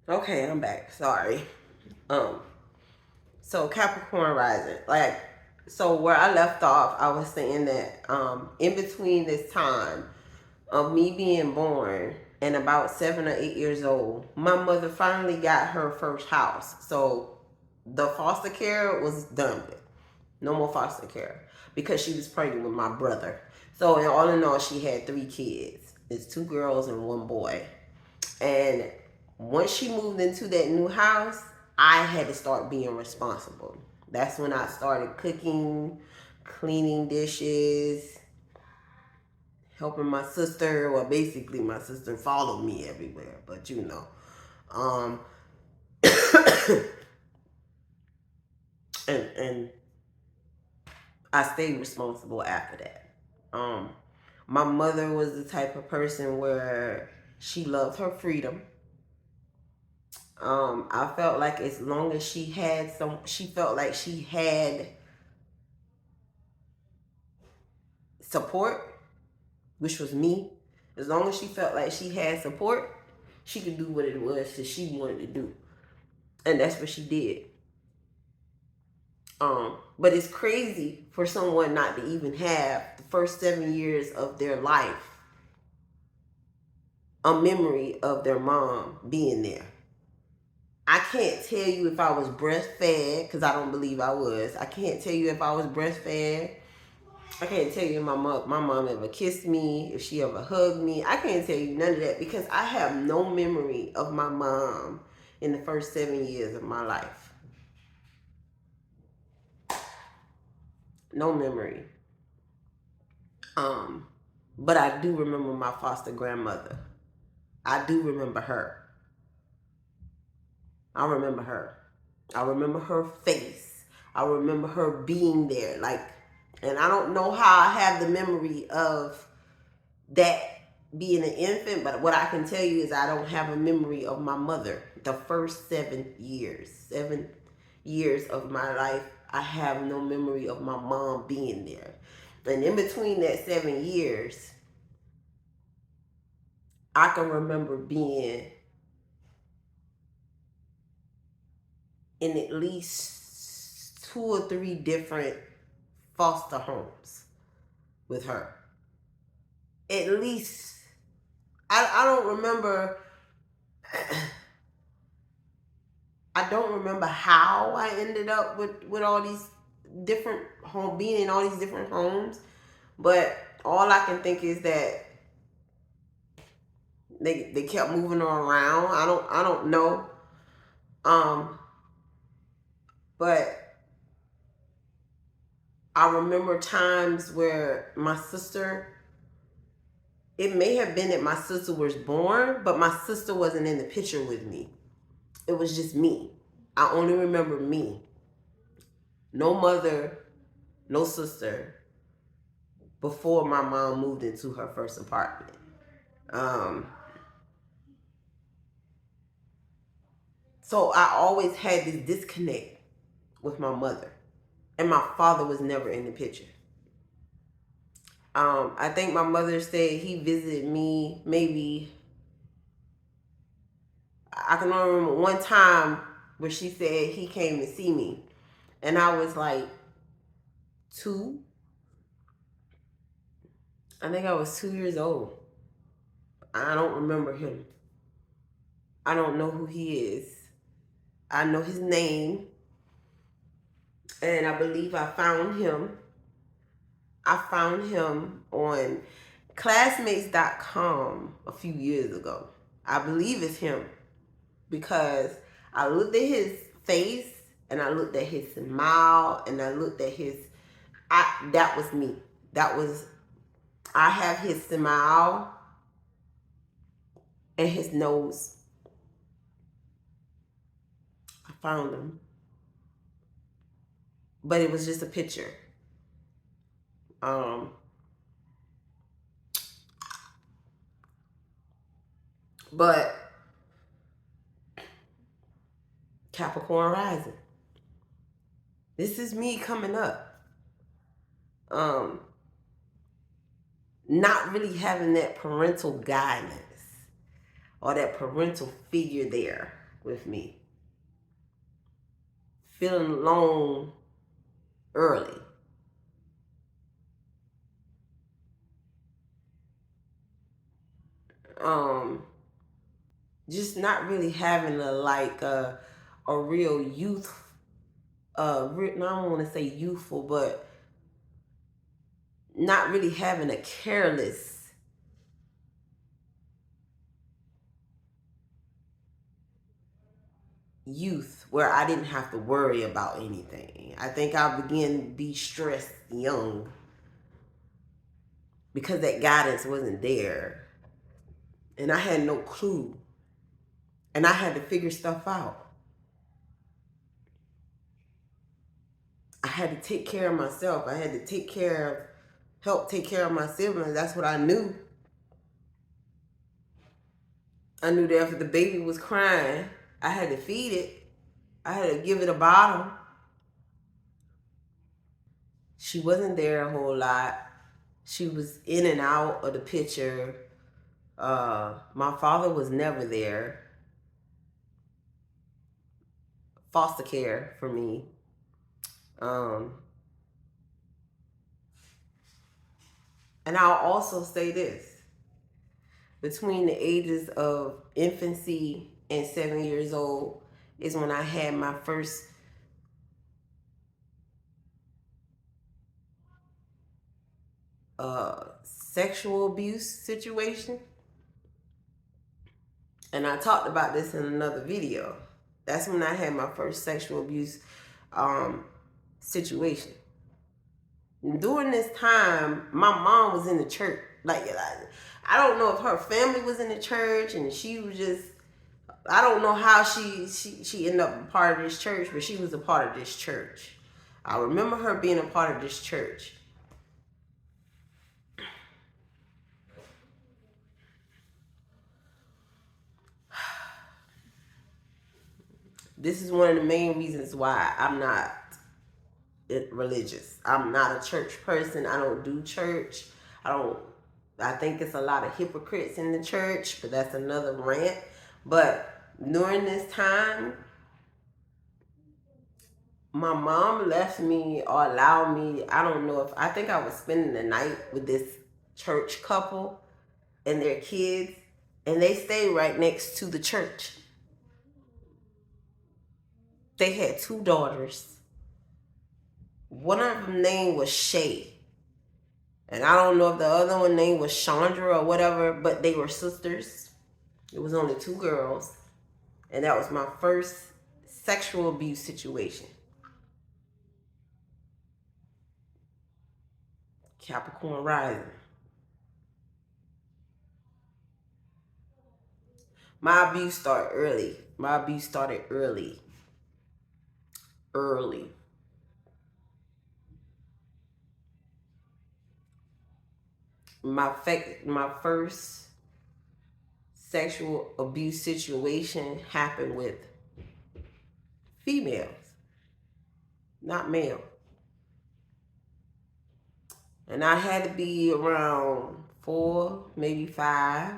Okay, I'm back. Sorry. Um, so Capricorn rising. Like, so where I left off, I was saying that in between this time of me being born and about 7 or 8 years old, my mother finally got her first house. So the foster care was done with. No more foster care because she was pregnant with my brother. So all in all, she had 3 kids. It's 2 girls and 1 boy. And once she moved into that new house, I had to start being responsible. That's when I started cooking, cleaning dishes, helping my sister. Well, basically, my sister followed me everywhere, but you know. Um, and I stayed responsible after that. My mother was the type of person where she loved her freedom. I felt like as long as she felt like she had support, which was me. As long as she felt like she had support, she could do what it was that she wanted to do, and that's what she did. But it's crazy for someone not to even have the first 7 years of their life a memory of their mom being there. I can't tell you if I was breastfed because I don't believe I was. I can't tell you if I was breastfed. I can't tell you if my mom ever kissed me, if she ever hugged me. I can't tell you none of that because I have no memory of my mom in the first 7 years of my life. No memory. But I do remember my foster grandmother. I do remember her. I remember her. I remember her face. I remember her being there. Like, and I don't know how I have the memory of that being an infant, but what I can tell you is I don't have a memory of my mother. The first 7 years, 7 years of my life, I have no memory of my mom being there. And in between that 7 years, I can remember being in at least 2 or 3 different foster homes with her. At least, I don't remember. I don't remember how I ended up with all these different being in all these different homes, but all I can think is that they kept moving her around. I don't know, um, but I remember times where my sister. It may have been that my sister was born, but my sister wasn't in the picture with me. It was just me. I only remember me. No mother, no sister, before my mom moved into her first apartment. Um, so I always had this disconnect with my mother, and my father was never in the picture. I think my mother said he visited me maybe. I can only remember one time where she said he came to see me, and I was like 2. I think I was 2 years old. I don't remember him. I don't know who he is. I know his name, and I believe I found him. I found him on classmates.com a few years ago. I believe it's him because I looked at his face and I looked at his smile and I looked at that was me. I have his smile and his nose. I found him. But it was just a picture. Um, but Capricorn rising. This is me coming up. Um, not really having that parental guidance or that parental figure there. with me. Feeling alone early. Just not really having a real youth, I don't want to say youthful, but not really having a careless youth where I didn't have to worry about anything. I think I began to be stressed young because that guidance wasn't there. And I had no clue. And I had to figure stuff out. I had to take care of myself. I had to help take care of my siblings. That's what I knew. I knew that if the baby was crying, I had to feed it. I had to give it a bottle. She wasn't there a whole lot. She was in and out of the picture. My father was never there. Foster care for me. And I'll also say this. Between the ages of infancy and 7 years old is when I had my first sexual abuse situation. And I talked about this in another video. That's when I had my first sexual abuse situation. During this time, my mom was in the church. I don't know if her family was in the church and she was just, I don't know how she ended up a part of this church, but she was a part of this church. I remember her being a part of this church. This is one of the main reasons why I'm not religious. I'm not a church person. I don't do church. I think it's a lot of hypocrites in the church, but that's another rant. But during this time, my mom left me or allowed me, I think I was spending the night with this church couple and their kids, and they stayed right next to the church. They had 2 daughters. One of them name was Shay. And I don't know if the other one name was Chandra or whatever, but they were sisters. It was only 2 girls. And that was my first sexual abuse situation. Capricorn rising. My abuse started early. Early. My first sexual abuse situation happened with females, not male. And I had to be around 4, maybe 5.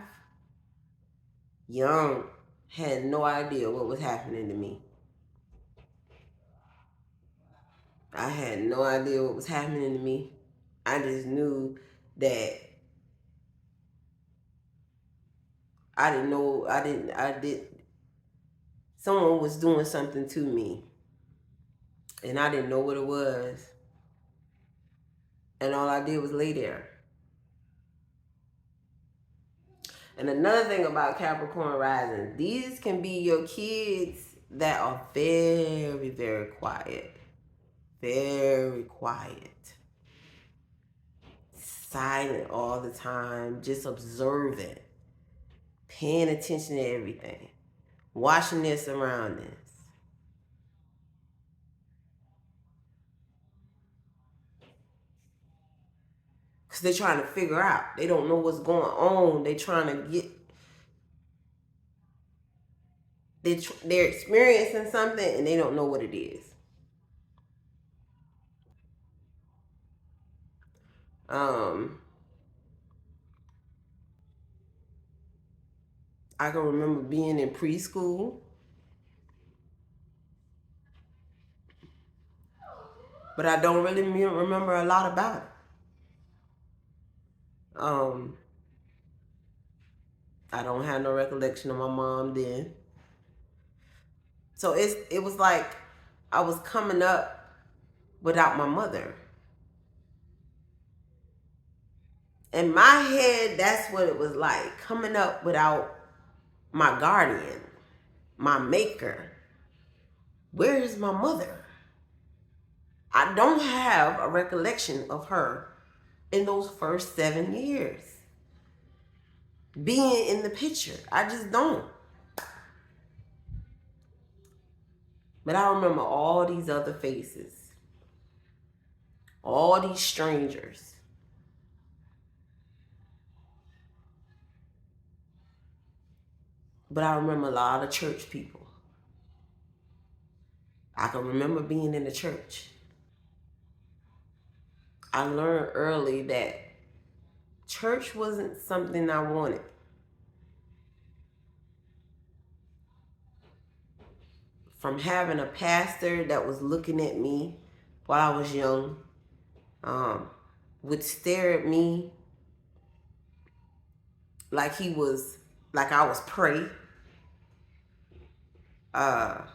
Young. Had no idea what was happening to me. I had no idea what was happening to me. I just knew that someone was doing something to me. And I didn't know what it was. And all I did was lay there. And another thing about Capricorn rising, these can be your kids that are very, very quiet. Very quiet. Silent all the time. Just observant. Paying attention to everything. Watching their surroundings. Because they're trying to figure out. They don't know what's going on. They're trying to get... They're experiencing something and they don't know what it is. I can remember being in preschool but I don't really remember a lot about it. I don't have no recollection of my mom then. So it was like I was coming up without my mother. In my head, that's what it was like, coming up without my guardian, my maker. Where is my mother? I don't have a recollection of her in those first 7 years being in the picture. I just don't. But I remember all these other faces, all these strangers. But I remember a lot of church people. I can remember being in the church. I learned early that church wasn't something I wanted. From having a pastor that was looking at me while I was young, would stare at me like I was prey. I'll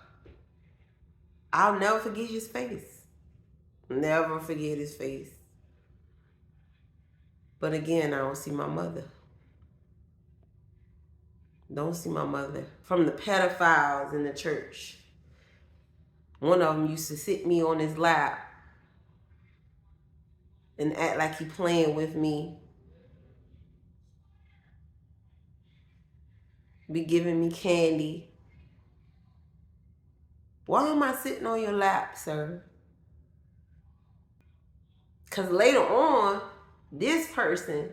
never forget his face. Never forget his face. But again, I don't see my mother. Don't see my mother. From the pedophiles in the church. One of them used to sit me on his lap and act like he playing with me. Be giving me candy. Why am I sitting on your lap, sir? Because later on, this person,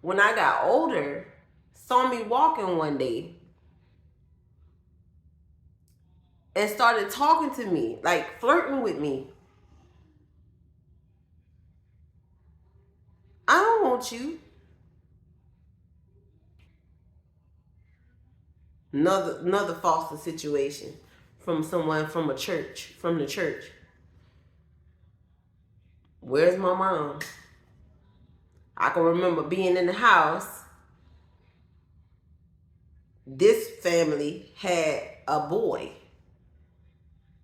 when I got older, saw me walking one day and started talking to me, like flirting with me. I don't want you. Another foster situation from someone from a church, from the church. Where's my mom? I can remember being in the house. This family had a boy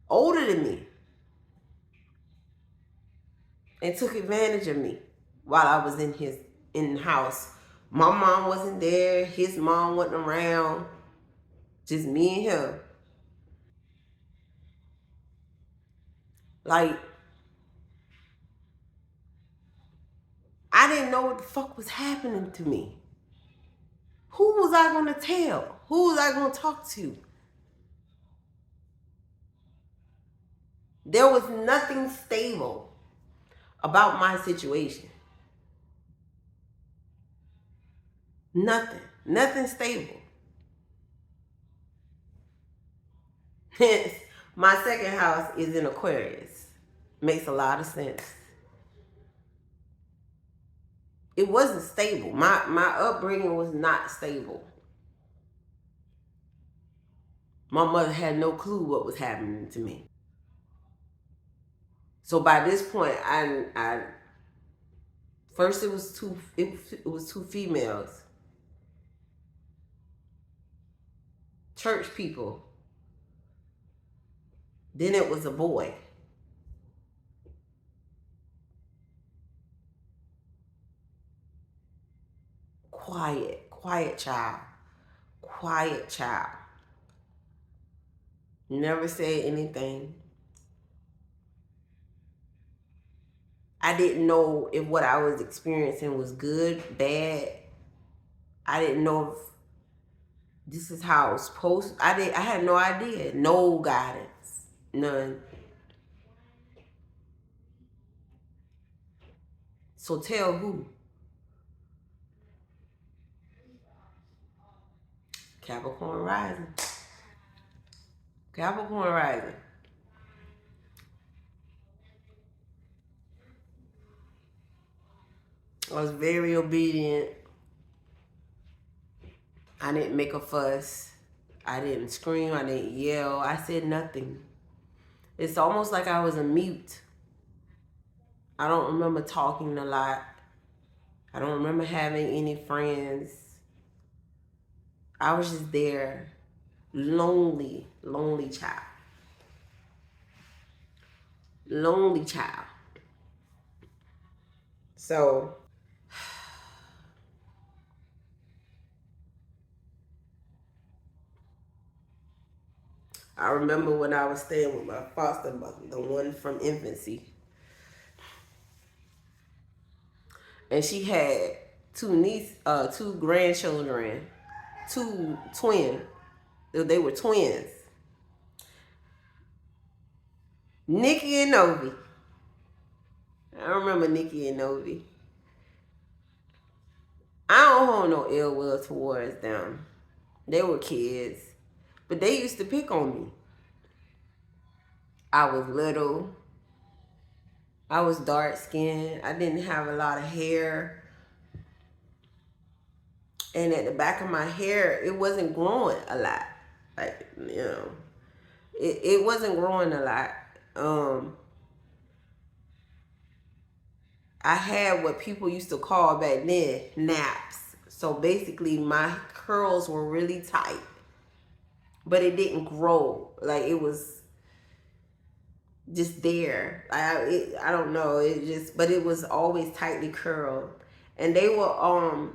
older than me and took advantage of me while I was in the house. My mom wasn't there. His mom wasn't around. Just me and him. Like, I didn't know what the fuck was happening to me. Who was I going to tell? Who was I going to talk to? There was nothing stable about my situation. Nothing. Nothing stable. Hence, my second house is in Aquarius. Makes a lot of sense. It wasn't stable. My upbringing was not stable. My mother had no clue what was happening to me. So by this point, I first it was two females, church people. Then it was a boy. Quiet child. Quiet child. Never said anything. I didn't know if what I was experiencing was good, bad. I didn't know if this is how I was supposed to. I had no idea. No guidance. None. So tell who? Capricorn rising. Capricorn rising. I was very obedient. I didn't make a fuss. I didn't scream. I didn't yell. I said nothing. It's almost like I was a mute I don't remember talking a lot. I don't remember having any friends. I was just there. Lonely, lonely child. Lonely child. So, I remember when I was staying with my foster mother, the one from infancy. And she had two grandchildren, two twins. They were twins. Nikki and Novi. I remember Nikki and Novi. I don't hold no ill will towards them. They were kids. But they used to pick on me. I was little. I was dark skinned. I didn't have a lot of hair. And at the back of my hair, it wasn't growing a lot. Like, it wasn't growing a lot. I had what people used to call back then naps. So basically, my curls were really tight, but it didn't grow. Like, it was just there. I don't know. But it was always tightly curled, and they would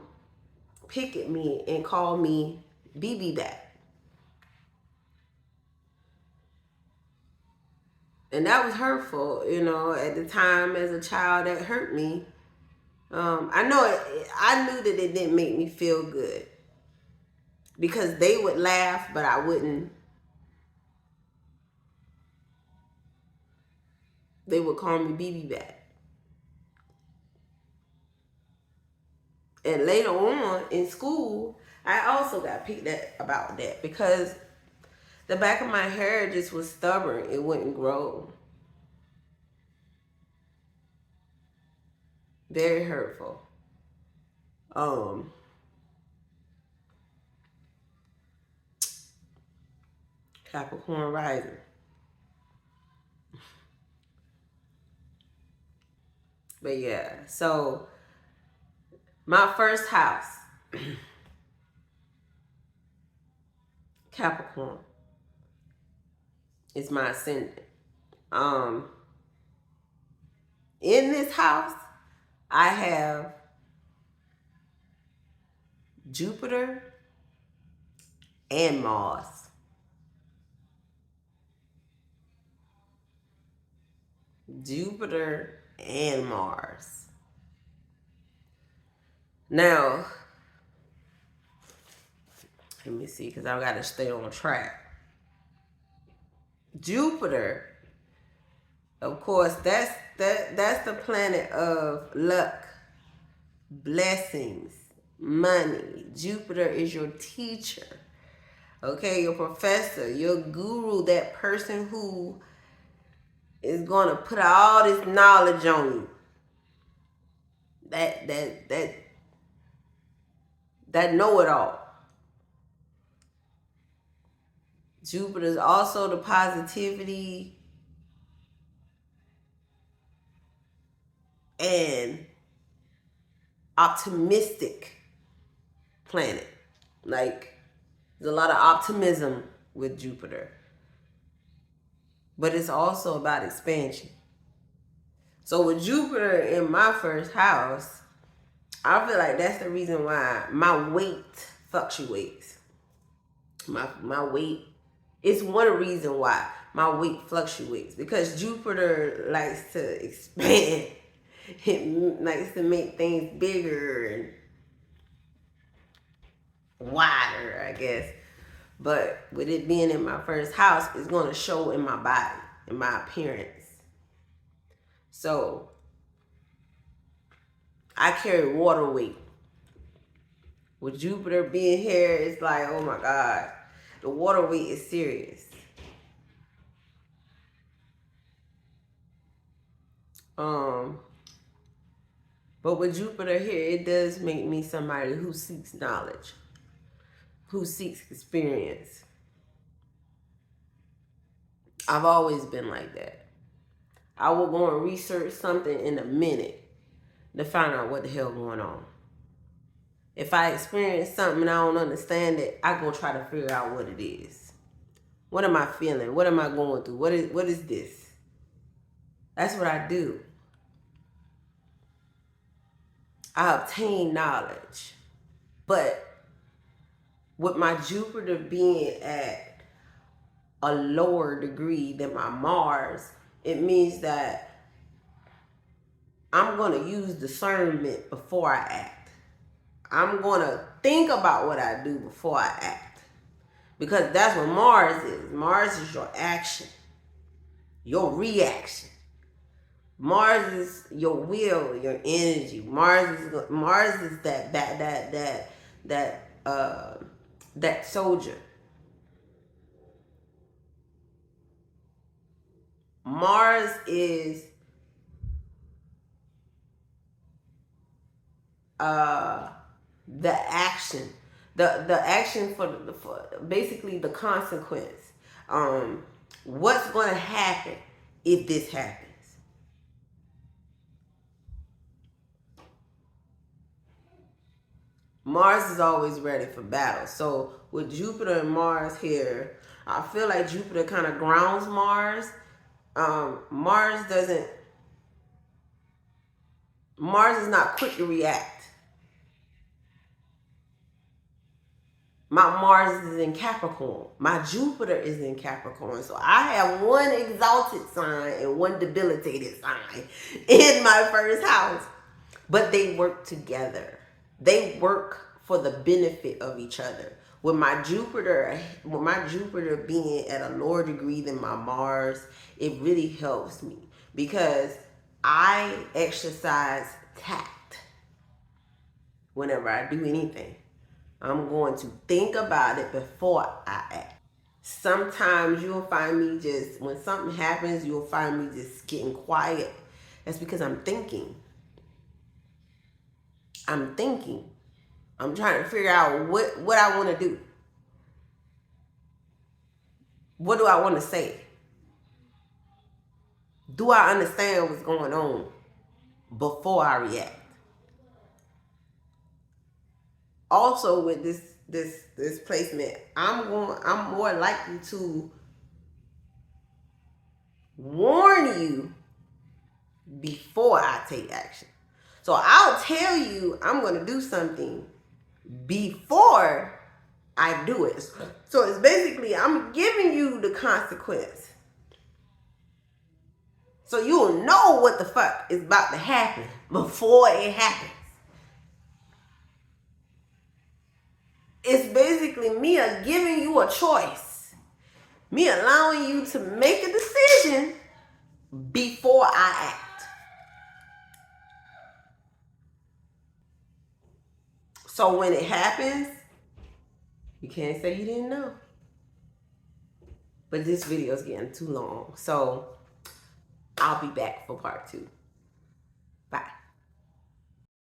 pick at me and call me BB back. And that was hurtful, at the time as a child. That hurt me. I know I knew that it didn't make me feel good because they would laugh, but I wouldn't. They would call me BB back. And later on in school, I also got picked at about that because the back of my hair just was stubborn. It wouldn't grow. Very hurtful. Capricorn rising. But yeah, so my first house, Capricorn, is my ascendant. In this house, I have Jupiter and Mars. Jupiter and Mars. Now, let me see, because I got to stay on track. Jupiter, of course, that's the planet of luck, blessings, money. Jupiter is your teacher, okay, your professor, your guru, that person who is going to put all this knowledge on you. That know-it-all. Jupiter is also the positivity and optimistic planet. Like, there's a lot of optimism with Jupiter. But it's also about expansion. So with Jupiter in my first house, I feel like that's the reason why my weight fluctuates. My weight is one reason why my weight fluctuates, because Jupiter likes to expand. It likes to make things bigger and wider, I guess. But with it being in my first house, it's going to show in my body, in my appearance. So I carry water weight. With Jupiter being here, it's like, oh my God, the water weight is serious. But with Jupiter here, it does make me somebody who seeks knowledge, who seeks experience. I've always been like that. I will go and research something in a minute to find out what the hell going on. If I experience something and I don't understand it, I go try to figure out what it is. What am I feeling? What am I going through? What is this? That's what I do. I obtain knowledge. But with my Jupiter being at a lower degree than my Mars, it means that I'm going to use discernment before I act. I'm going to think about what I do before I act. Because that's what Mars is. Mars is your action, your reaction. Mars is your will, your energy. Mars is that soldier. Mars is the action, the action for basically the consequence. What's going to happen if this happens? Mars is always ready for battle. So with Jupiter and Mars here, I feel like Jupiter kind of grounds Mars. Mars is not quick to react. My Mars is in Capricorn. My Jupiter is in Capricorn. So I have one exalted sign and one debilitated sign in my first house. But they work together. They work for the benefit of each other. With my Jupiter being at a lower degree than my Mars, it really helps me because I exercise tact whenever I do anything. I'm going to think about it before I act. Sometimes you'll find me just, when something happens, you'll find me just getting quiet. That's because I'm thinking. I'm trying to figure out what I want to do. What do I want to say? Do I understand what's going on before I react? Also, with this placement, I'm more likely to warn you before I take action. So I'll tell you I'm going to do something before I do it. So it's basically I'm giving you the consequence. So you'll know what the fuck is about to happen before it happens. It's basically me giving you a choice. Me allowing you to make a decision before I act. So when it happens, you can't say you didn't know. But this video is getting too long. So I'll be back for part 2.